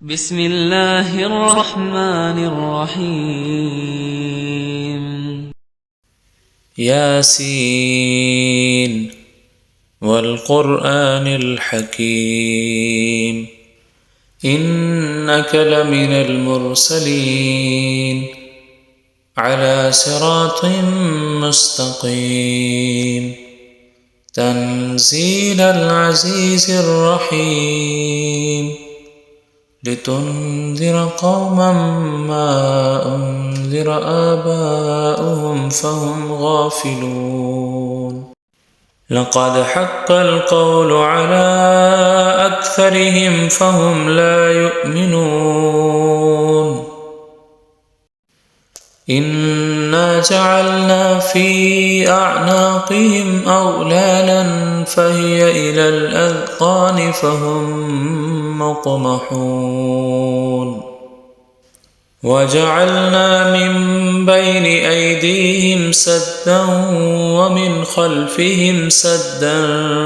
بسم الله الرحمن الرحيم. ياسين والقرآن الحكيم إنك لمن المرسلين على صراط مستقيم تنزيل العزيز الرحيم لتنذر قوما ما أنذر آباؤهم فهم غافلون لقد حق القول على أكثرهم فهم لا يؤمنون إنا جعلنا في أعناقهم أغلالا فهي إلى الأذقان فهم مقمحون وجعلنا من بين أيديهم سدا ومن خلفهم سدا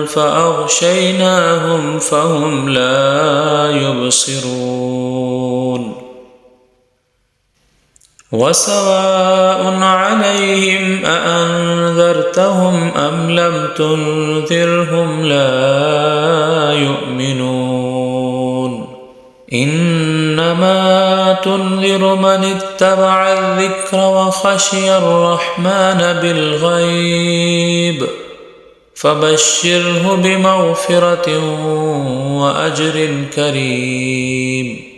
فأغشيناهم فهم لا يبصرون وسواء عليهم أأنذرتهم أم لم تنذرهم لا يؤمنون إنما تنذر من اتبع الذكر وخشي الرحمن بالغيب فبشره بمغفرة وأجر كريم.